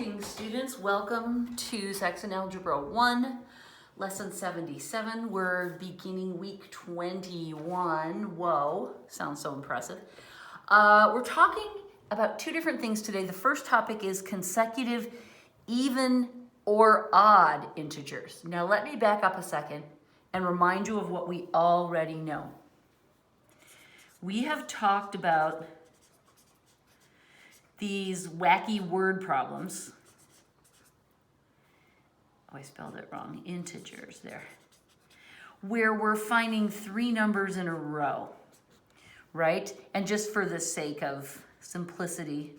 morning, students. Welcome to Saxon Algebra 1, lesson 77. We're beginning week 21. Whoa, sounds so impressive. We're talking about two different things today. The first topic is consecutive, even, or odd integers. Now let me back up a second and remind you of what we already know. We have talked about these wacky word problems. Oh, I spelled it wrong. Integers there. Where we're finding three numbers in a row, right? And just for the sake of simplicity,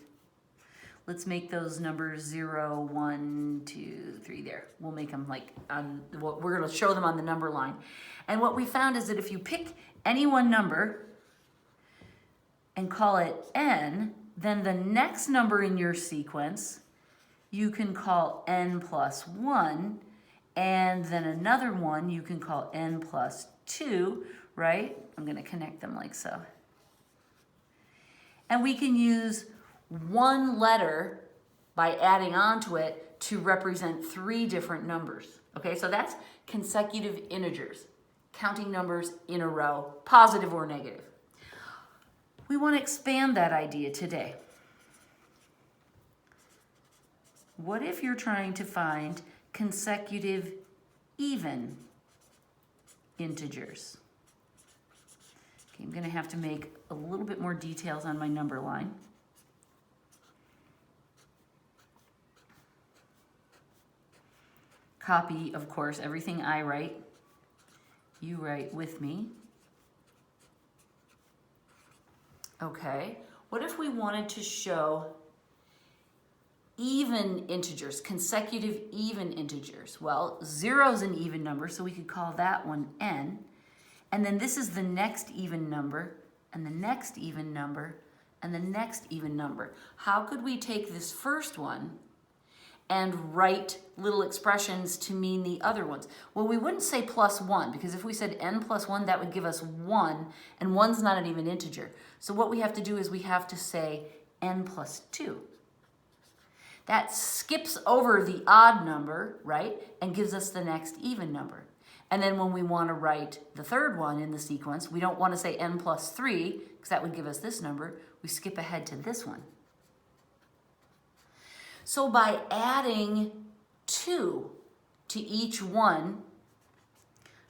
let's make those numbers 0, 1, 2, 3 there. We'll make them like, we're gonna show them on the number line. And what we found is that if you pick any one number and call it n, then the next number in your sequence you can call n plus 1, and then another one you can call n plus 2, right? I'm going to connect them like so. And we can use one letter by adding on to it to represent three different numbers. Okay, so that's consecutive integers, counting numbers in a row, positive or negative. We want to expand that idea today. What if you're trying to find consecutive even integers? Okay, I'm going to have to make a little bit more details on my number line. Copy, of course, everything I write, you write with me. Okay, what if we wanted to show even integers, consecutive even integers? Well, 0 is an even number, so we could call that one n. And then this is the next even number, and the next even number, and the next even number. How could we take this first one and write little expressions to mean the other ones? Well, we wouldn't say plus 1, because if we said n plus 1, that would give us 1, and 1's not an even integer. So what we have to do is we have to say n plus 2. That skips over the odd number, right, and gives us the next even number. And then when we want to write the third one in the sequence, we don't want to say n plus 3, because that would give us this number. We skip ahead to this one. So by adding 2 to each one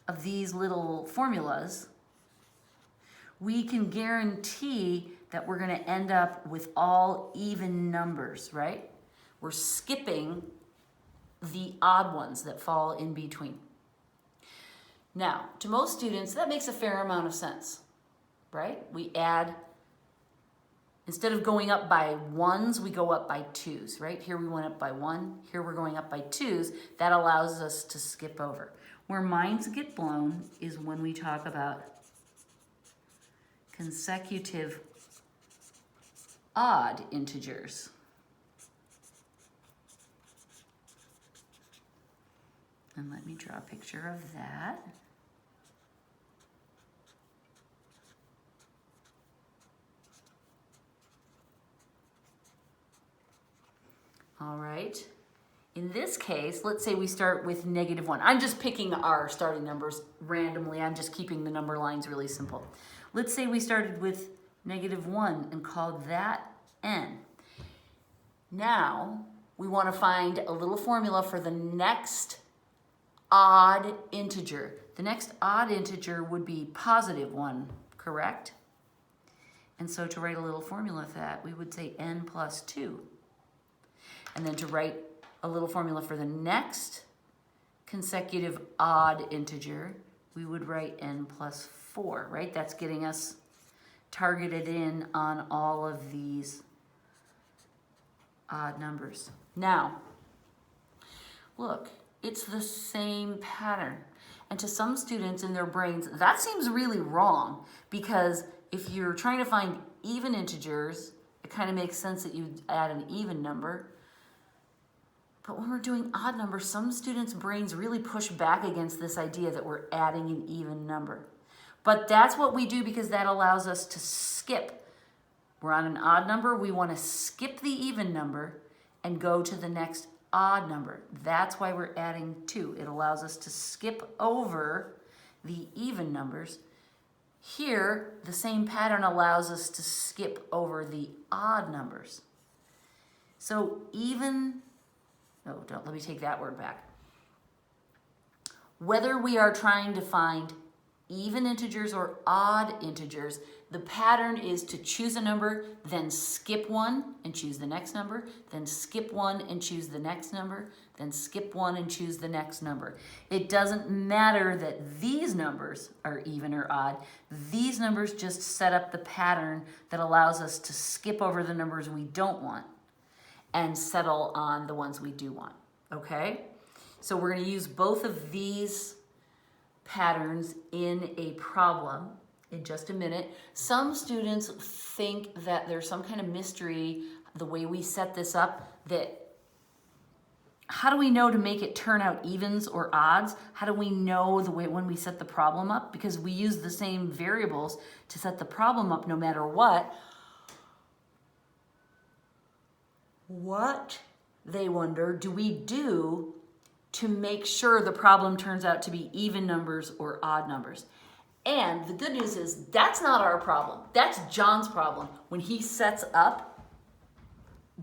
of these little formulas, we can guarantee that we're going to end up with all even numbers, right? We're skipping the odd ones that fall in between. Now, to most students, that makes a fair amount of sense, right? We add, instead of going up by ones, we go up by twos, right? Here we went up by 1, here we're going up by 2s. That allows us to skip over. Where minds get blown is when we talk about consecutive odd integers. And let me draw a picture of that. All right. In this case, let's say we start with -1. I'm just picking our starting numbers randomly. I'm just keeping the number lines really simple. Let's say we started with -1 and called that n. Now, we want to find a little formula for the next odd integer. The next odd integer would be +1, correct? And so to write a little formula for that, we would say n plus 2. And then to write a little formula for the next consecutive odd integer, we would write n plus 4, right? That's getting us targeted in on all of these odd numbers. Now, look, it's the same pattern. And to some students in their brains, that seems really wrong, because if you're trying to find even integers, it kind of makes sense that you add an even number. But when we're doing odd numbers, some students' brains really push back against this idea that we're adding an even number. But that's what we do because that allows us to skip. We're on an odd number, we want to skip the even number and go to the next odd number. That's why we're adding 2. It allows us to skip over the even numbers. Here, the same pattern allows us to skip over the odd numbers. So let me take that word back. Whether we are trying to find even integers or odd integers, the pattern is to choose a number, then skip one and choose the next number, then skip one and choose the next number, then skip one and choose the next number. It doesn't matter that these numbers are even or odd. These numbers just set up the pattern that allows us to skip over the numbers we don't want and settle on the ones we do want, okay? So we're going to use both of these patterns in a problem in just a minute. Some students think that there's some kind of mystery the way we set this up, that how do we know to make it turn out evens or odds? How do we know the way when we set the problem up? Because we use the same variables to set the problem up no matter what. What, they wonder, do we do to make sure the problem turns out to be even numbers or odd numbers? And the good news is that's not our problem. That's John's problem. When he sets up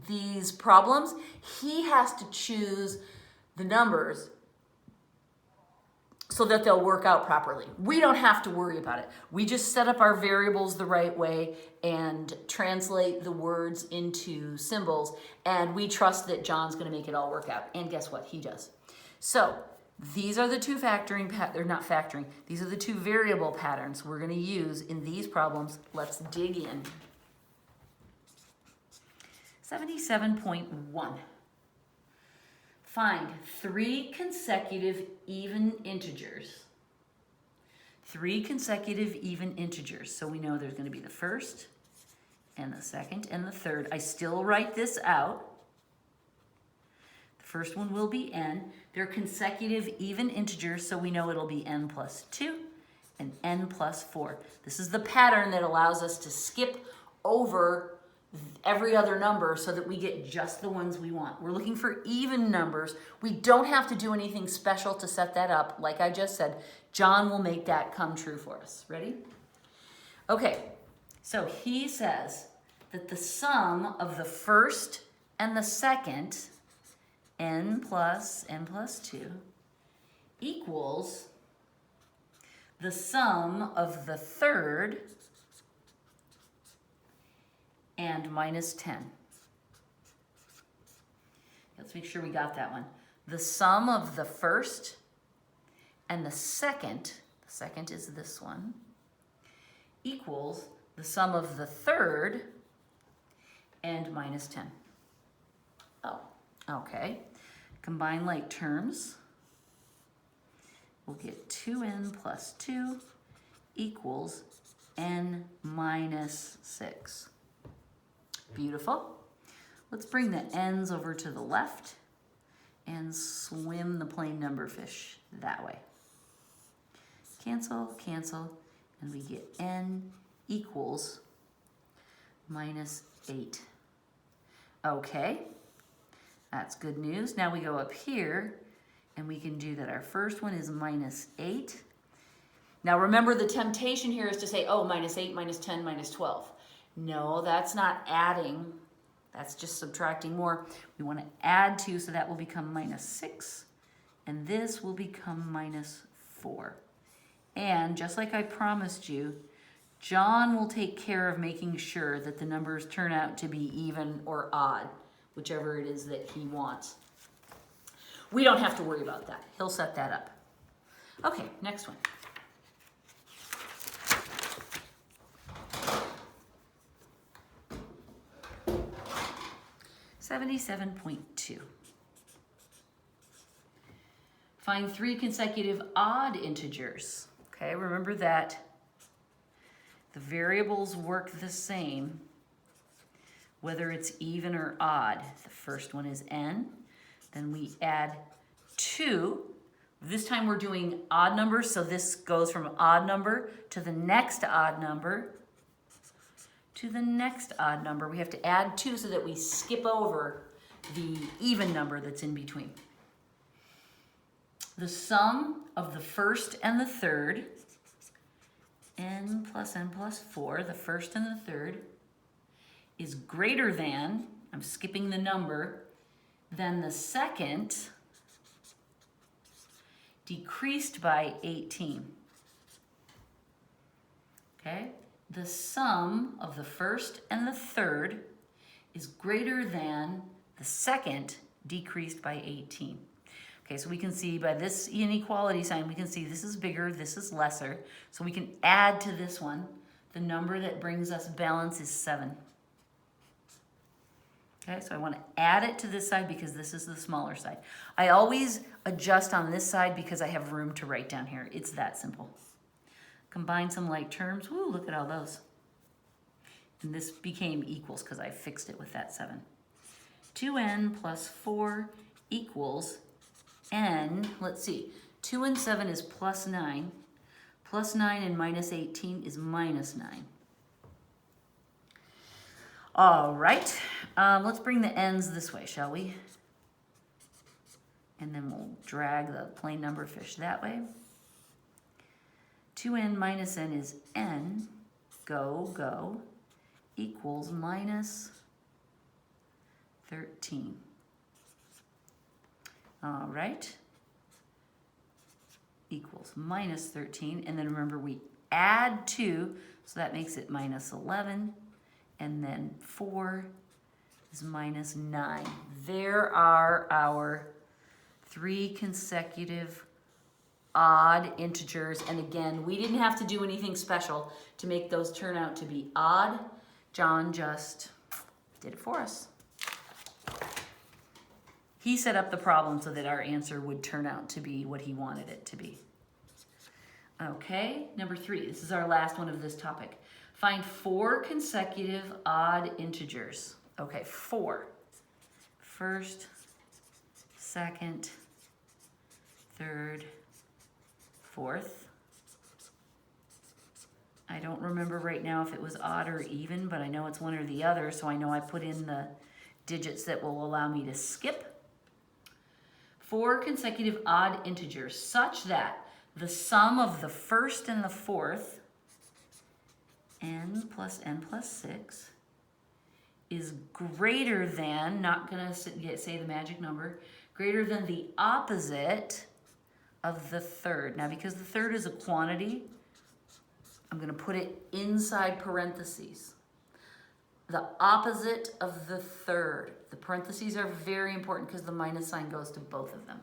these problems, he has to choose the numbers so that they'll work out properly. We don't have to worry about it. We just set up our variables the right way and translate the words into symbols, and we trust that John's going to make it all work out. And guess what? He does. So these are the two these are the two variable patterns we're going to use in these problems. Let's dig in. 77.1. Find 3 consecutive even integers. 3 consecutive even integers. So we know there's going to be the first and the second and the third. I still write this out. The first one will be n. They're consecutive even integers, so we know it'll be n plus 2 and n plus 4. This is the pattern that allows us to skip over every other number so that we get just the ones we want. We're looking for even numbers. We don't have to do anything special to set that up. Like I just said, John will make that come true for us. Ready? Okay, so he says that the sum of the first and the second, n plus 2, equals the sum of the third and minus 10. Let's make sure we got that one. The sum of the first and the second is this one, equals the sum of the third and minus 10. Oh, okay. Combine like terms. We'll get 2n plus 2 equals n minus 6. Beautiful. Let's bring the n's over to the left and swim the plain number fish that way. Cancel, cancel, and we get n equals minus 8. Okay, that's good news. Now we go up here and we can do that. Our first one is minus 8. Now remember, the temptation here is to say, oh, minus 8, minus 10, minus 12. No, that's not adding. That's just subtracting more. We want to add 2, so that will become minus 6. And this will become minus 4. And just like I promised you, John will take care of making sure that the numbers turn out to be even or odd, whichever it is that he wants. We don't have to worry about that. He'll set that up. Okay, next one. 77.2. Find 3 consecutive odd integers. Okay, remember that the variables work the same whether it's even or odd. The first one is n. Then we add 2. This time we're doing odd numbers, so this goes from odd number to the next odd number to the next odd number. We have to add 2 so that we skip over the even number that's in between. The sum of the first and the third, n plus 4, the first and the third, is greater than, I'm skipping the number, than the second decreased by 18. Okay? The sum of the first and the third is greater than the second decreased by 18. Okay, so we can see by this inequality sign, we can see this is bigger, this is lesser. So we can add to this one. The number that brings us balance is 7. Okay, so I want to add it to this side because this is the smaller side. I always adjust on this side because I have room to write down here. It's that simple. Combine some like terms. Woo, look at all those. And this became equals because I fixed it with that 7. 2n plus 4 equals n, let's see, 2 and 7 is plus 9. Plus 9 and minus 18 is minus 9. All right, let's bring the n's this way, shall we? And then we'll drag the plain number fish that way. 2n minus n is n, go, equals minus 13. All right, equals minus 13, and then remember we add 2, so that makes it minus 11, and then 4 is minus 9. There are our 3 consecutive odd integers, and again, we didn't have to do anything special to make those turn out to be odd. John just did it for us. He set up the problem so that our answer would turn out to be what he wanted it to be. Okay, number 3, this is our last one of this topic. Find 4 consecutive odd integers. Okay, 4. First, second, third, fourth. I don't remember right now if it was odd or even, but I know it's one or the other, so I know I put in the digits that will allow me to skip. 4 consecutive odd integers such that the sum of the first and the fourth, n plus 6, is greater than, not going to say the magic number, greater than the opposite of the third. Now, because the third is a quantity, I'm going to put it inside parentheses. The opposite of the third. The parentheses are very important because the minus sign goes to both of them.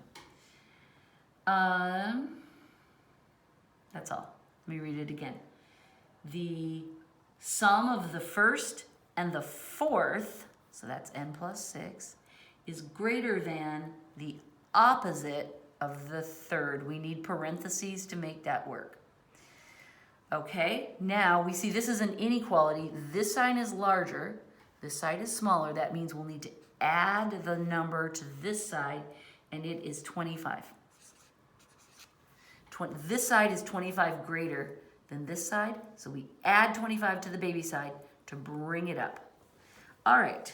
That's all. Let me read it again. The sum of the first and the fourth, so that's n plus 6, is greater than the opposite of the third. We need parentheses to make that work. Okay, now we see this is an inequality. This sign is larger, this side is smaller. That means we'll need to add the number to this side, and it is 25. This side is 25 greater than this side, so we add 25 to the baby side to bring it up. All right,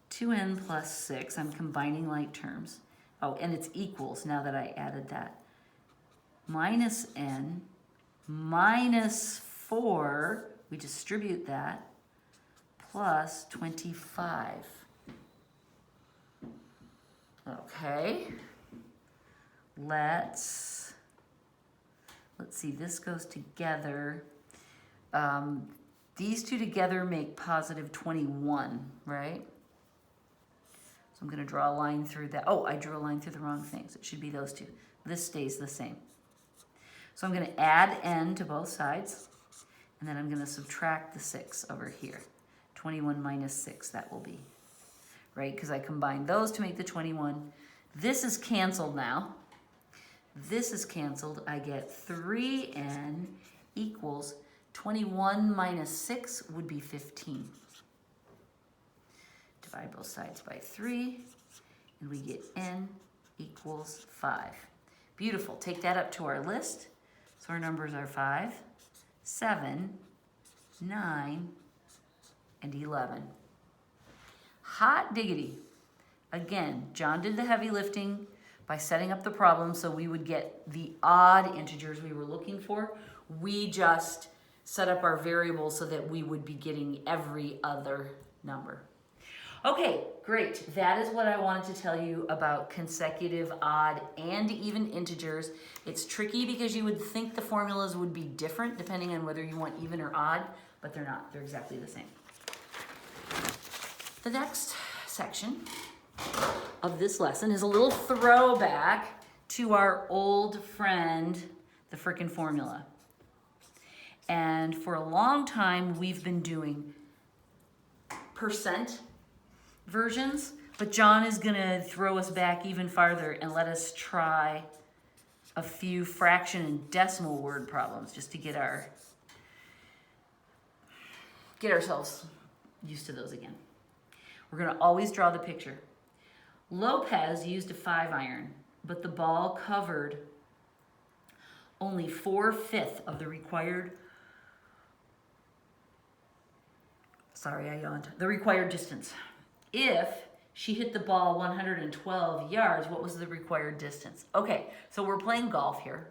2n plus 6, I'm combining like terms. Oh, and it's equals now that I added that. Minus n minus 4, we distribute that, plus 25. Okay, let's see, this goes together. These two together make positive 21, right? So I'm going to draw a line through that. Oh, I drew a line through the wrong things. It should be those two. This stays the same. So I'm going to add n to both sides, and then I'm going to subtract the 6 over here. 21 minus 6, that will be, right? Because I combined those to make the 21. This is canceled now. This is canceled. I get 3n equals 21 minus 6 would be 15. Divide both sides by 3, and we get n equals 5. Beautiful. Take that up to our list. So our numbers are 5, 7, 9, and 11. hot diggity. Again, John did the heavy lifting by setting up the problem so we would get the odd integers we were looking for. We just set up our variables so that we would be getting every other number. Okay, great. That is what I wanted to tell you about consecutive, odd, and even integers. It's tricky because you would think the formulas would be different depending on whether you want even or odd, but they're not. They're exactly the same. The next section of this lesson is a little throwback to our old friend, the frickin' formula. And for a long time, we've been doing percent versions, but John is gonna throw us back even farther and let us try a few fraction and decimal word problems just to get ourselves used to those again. We're gonna always draw the picture. Lopez used a 5-iron, but the ball covered only 4/5 of the required, the required distance. If she hit the ball 112 yards, what was the required distance? Okay, so we're playing golf here.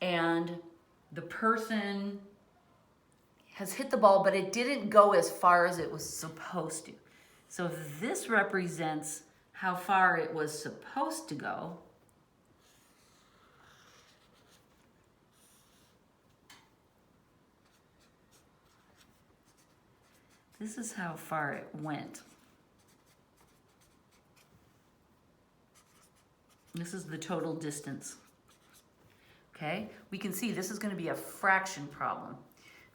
And the person has hit the ball, but it didn't go as far as it was supposed to. So if this represents how far it was supposed to go, this is how far it went. This is the total distance. Okay, we can see this is going to be a fraction problem.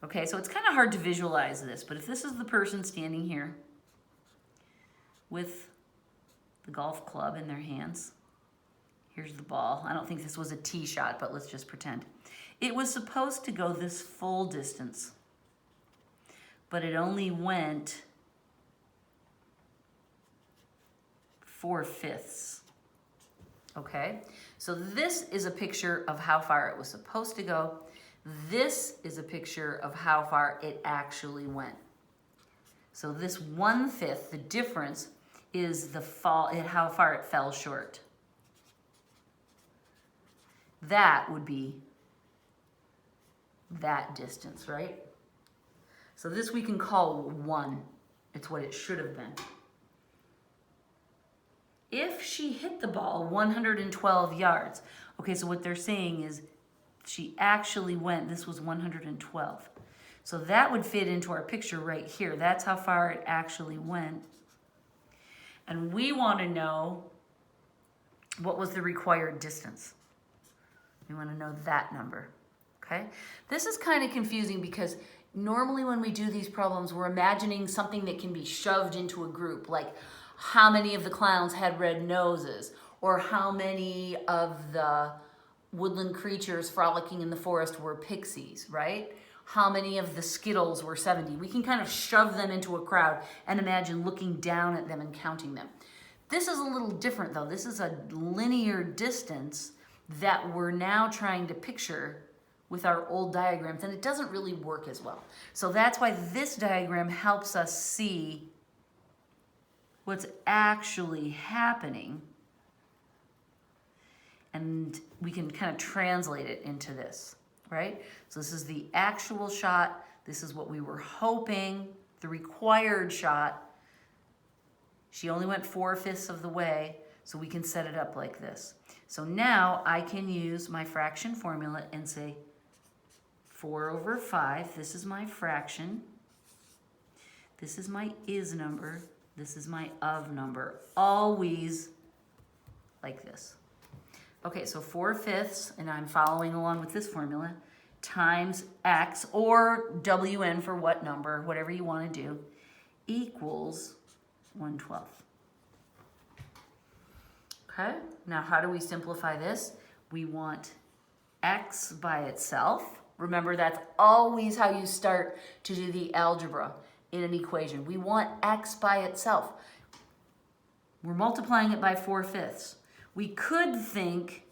Okay, so it's kind of hard to visualize this, but if this is the person standing here with the golf club in their hands, here's the ball. I don't think this was a tee shot, but let's just pretend. It was supposed to go this full distance, but it only went 4/5. Okay, so this is a picture of how far it was supposed to go. This is a picture of how far it actually went. So this 1/5, the difference, is how far it fell short. That would be that distance, right? So this we can call 1. It's what it should have been. If she hit the ball 112 yards, okay, so what they're saying is she actually went, this was 112. So that would fit into our picture right here. That's how far it actually went. And we want to know what was the required distance. We want to know that number, okay? This is kind of confusing because normally when we do these problems, we're imagining something that can be shoved into a group, like how many of the clowns had red noses, or how many of the woodland creatures frolicking in the forest were pixies, right? How many of the Skittles were 70? We can kind of shove them into a crowd and imagine looking down at them and counting them. This is a little different though. This is a linear distance that we're now trying to picture with our old diagrams, and it doesn't really work as well. So that's why this diagram helps us see what's actually happening, and we can kind of translate it into this, right? So this is the actual shot. This is what we were hoping, the required shot. She only went 4/5 of the way, so we can set it up like this. So now I can use my fraction formula and say 4/5, this is my fraction. This is my is number. This is my of number. Always like this. Okay, so 4/5, and I'm following along with this formula, times x, or wn for what number, whatever you want to do, equals 1/12. Okay, now how do we simplify this? We want x by itself. Remember, that's always how you start to do the algebra in an equation. We want x by itself. We're multiplying it by 4/5. We could think,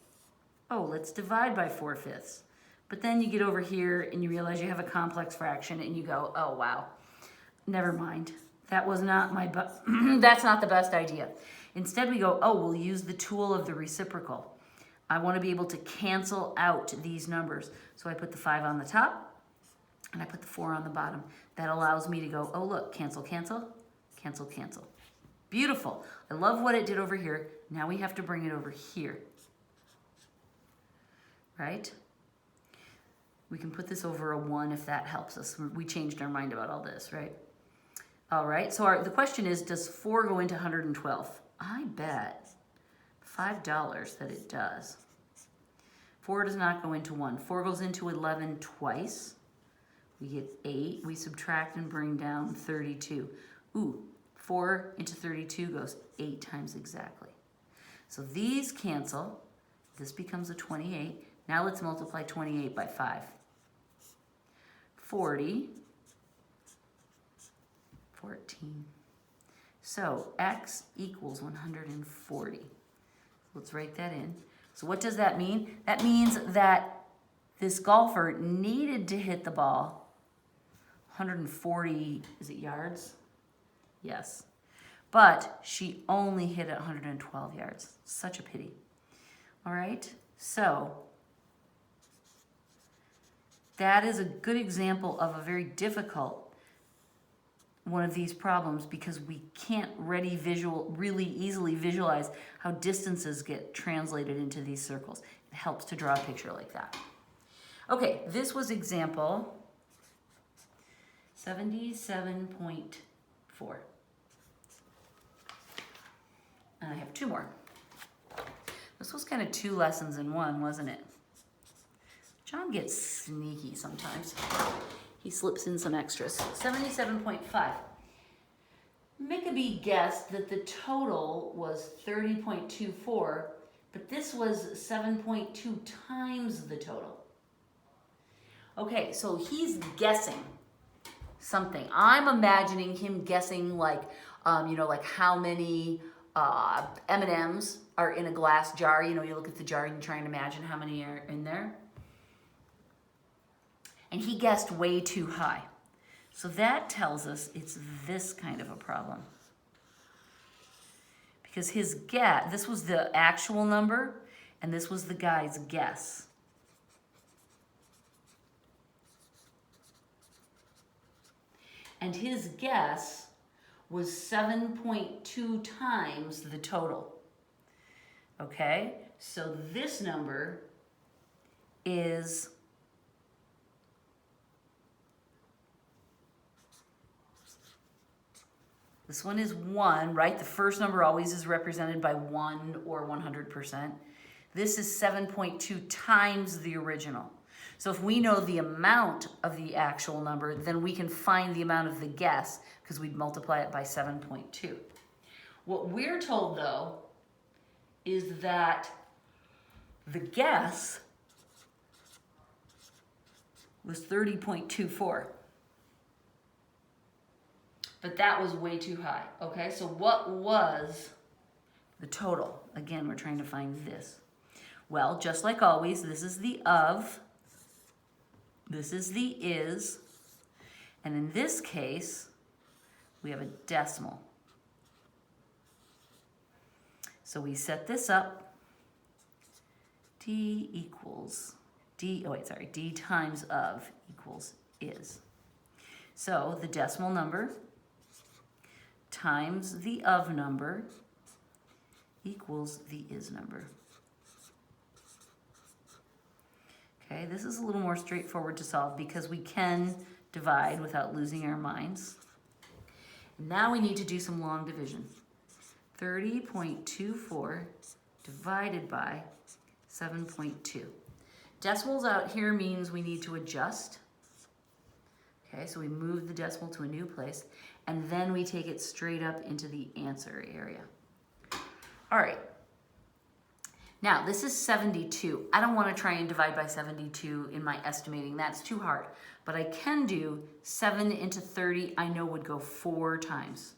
oh, let's divide by 4/5. But then you get over here and you realize you have a complex fraction and you go, oh, wow, never mind. That was not my, that's not the best idea. Instead we go, oh, we'll use the tool of the reciprocal. I want to be able to cancel out these numbers. So I put the 5 on the top and I put the 4 on the bottom. That allows me to go, oh look, cancel, cancel, cancel, cancel. Beautiful. I love what it did over here. Now we have to bring it over here. Right? We can put this over a 1 if that helps us. We changed our mind about all this, right? All right, so the question is, does 4 go into 112? I bet $5 that it does. 4 does not go into 1. 4 goes into 11 twice. We get 8. We subtract and bring down 32. Ooh, 4 into 32 goes 8 times exactly. So these cancel. This becomes a 28. Now let's multiply 28 by 5. 40. 14. So x equals 140. Let's write that in. So what does that mean? That means that this golfer needed to hit the ball 140, is it yards? Yes. But she only hit it 112 yards. Such a pity. All right, so that is a good example of a very difficult one of these problems because we can't really easily visualize how distances get translated into these circles. It helps to draw a picture like that. Okay, this was example 77.4. And I have 2 more. This was kind of 2 lessons in one, wasn't it? John gets sneaky sometimes. He slips in some extras. 77.5. Mickabee guessed that the total was 30.24, but this was 7.2 times the total. Okay, so he's guessing something. I'm imagining him guessing like, like how many M&Ms are in a glass jar. You look at the jar and you try and imagine how many are in there. And he guessed way too high. So that tells us it's this kind of a problem. Because his guess, this was the actual number, and this was the guy's guess. And his guess was 7.2 times the total. Okay, so this number is this one is 1, right? The first number always is represented by 1 or 100%. This is 7.2 times the original. So if we know the amount of the actual number, then we can find the amount of the guess because we'd multiply it by 7.2. What we're told, though, is that the guess was 30.24. But that was way too high, okay? So what was the total? Again, we're trying to find this. Well, just like always, this is the of, this is the is, and in this case, we have a decimal. So we set this up, d times of equals is. So the decimal number times the of number equals the is number. Okay, this is a little more straightforward to solve because we can divide without losing our minds. Now we need to do some long division. 30.24 divided by 7.2. Decimals out here means we need to adjust. Okay, so we move the decimal to a new place, and then we take it straight up into the answer area. All right. Now, this is 72. I don't want to try and divide by 72 in my estimating. That's too hard. But I can do 7 into 30, I know would go 4 times.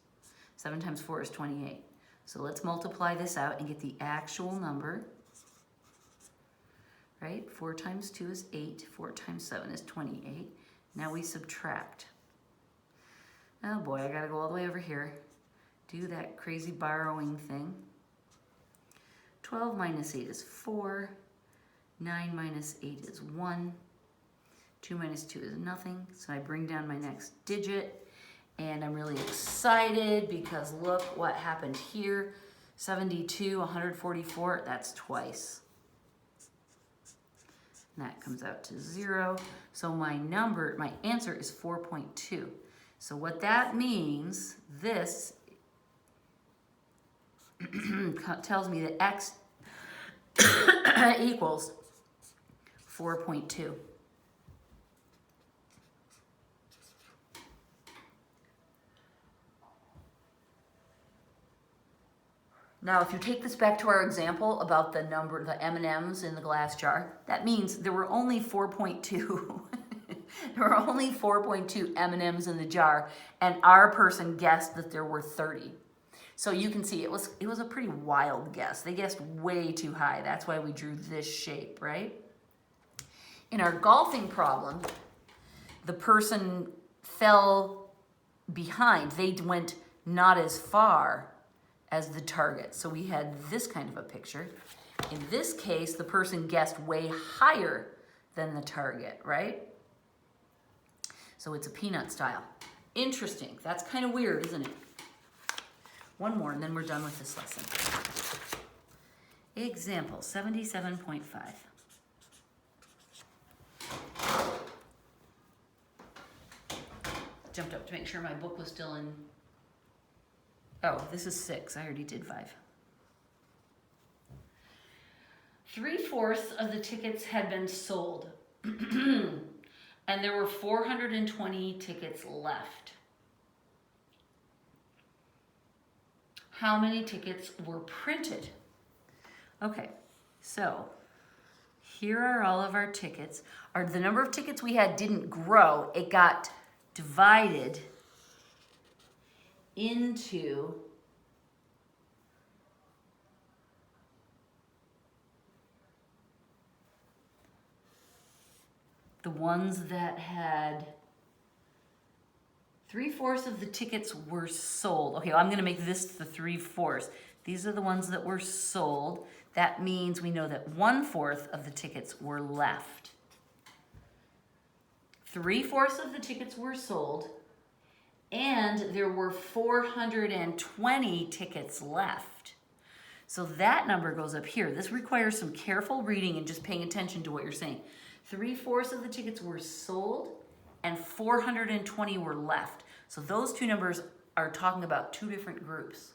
7 times 4 is 28. So let's multiply this out and get the actual number. Right? 4 times 2 is 8. 4 times 7 is 28. Now we subtract. Oh boy, I gotta go all the way over here. Do that crazy borrowing thing. 12 minus 8 is 4. 9 minus 8 is 1. 2 minus 2 is nothing. So I bring down my next digit. And I'm really excited because look what happened here. 72, 144, that's twice. And that comes out to 0. So my answer is 4.2. So what that means, this tells me that x equals 4.2. Now, if you take this back to our example about the M&Ms in the glass jar, that means there were only 4.2. There were only 4.2 M&Ms in the jar, and our person guessed that there were 30. So you can see it was a pretty wild guess. They guessed way too high. That's why we drew this shape, right? In our golfing problem, the person fell behind. They went not as far as the target. So we had this kind of a picture. In this case, the person guessed way higher than the target, right? So it's a peanut style. Interesting. That's kind of weird, isn't it? One more, and then we're done with this lesson. Example 77.5. Jumped up to make sure my book was still in. Oh, this is 6. I already did 5. 3/4 of the tickets had been sold. And there were 420 tickets left. How many tickets were printed? Okay, so here are all of our tickets. The number of tickets we had didn't grow. It got divided into the ones that had 3/4 of the tickets were sold. Okay, well, I'm going to make this the 3/4. These are the ones that were sold. That means we know that 1/4 of the tickets were left. 3/4 of the tickets were sold, and there were 420 tickets left. So that number goes up here. This requires some careful reading and just paying attention to what you're saying. 3/4 of the tickets were sold and 420 were left. So those two numbers are talking about two different groups.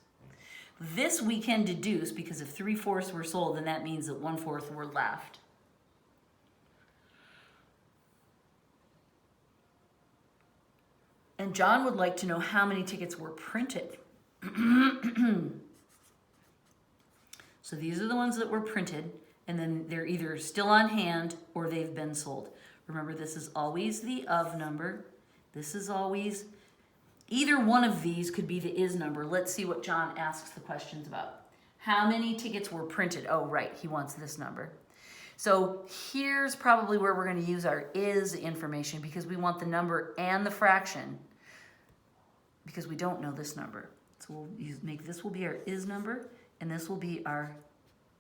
This we can deduce because if 3/4 were sold, then that means that 1/4 were left. And John would like to know how many tickets were printed. So these are the ones that were printed, and then they're either still on hand or they've been sold. Remember, this is always the of number. This is always, either one of these could be the is number. Let's see what John asks the questions about. How many tickets were printed? Oh, right, he wants this number. So here's probably where we're going to use our is information because we want the number and the fraction because we don't know this number. So we'll make this will be our is number and this will be our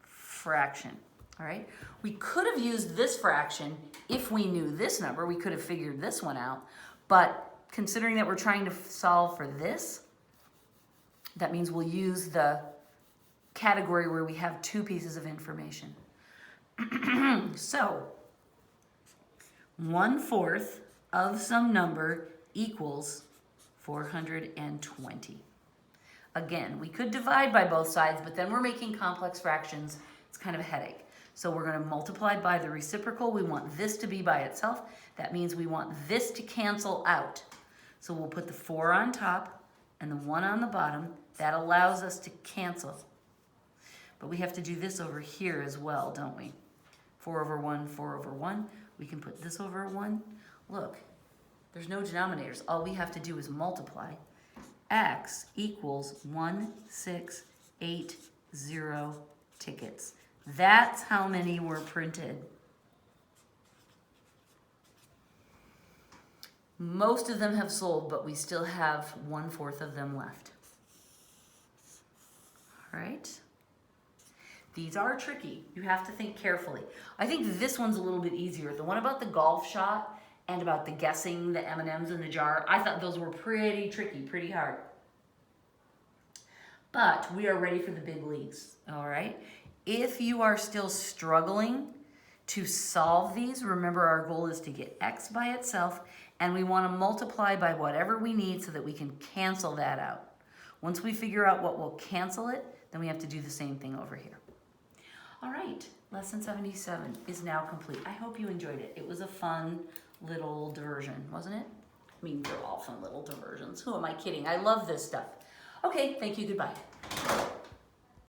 fraction. All right. We could have used this fraction if we knew this number. We could have figured this one out. But considering that we're trying to solve for this, that means we'll use the category where we have two pieces of information. So 1/4 of some number equals 420. Again, we could divide by both sides, but then we're making complex fractions. It's kind of a headache. So we're going to multiply by the reciprocal. We want this to be by itself. That means we want this to cancel out. So we'll put the 4 on top and the 1 on the bottom. That allows us to cancel. But we have to do this over here as well, don't we? 4/1, 4/1. We can put this over 1. Look, there's no denominators. All we have to do is multiply. X equals 1680 tickets. That's how many were printed. Most of them have sold, but we still have 1/4 of them left. All right. These are tricky. You have to think carefully. I think this one's a little bit easier. The one about the golf shot and about the guessing the M&Ms in the jar, I thought those were pretty tricky, pretty hard. But we are ready for the big leagues, all right? If you are still struggling to solve these, remember our goal is to get x by itself, and we want to multiply by whatever we need so that we can cancel that out. Once we figure out what will cancel it, then we have to do the same thing over here. All right, lesson 77 is now complete. I hope you enjoyed it. It was a fun little diversion, wasn't it? I mean, they're all fun little diversions. Who am I kidding? I love this stuff. Okay, thank you, goodbye.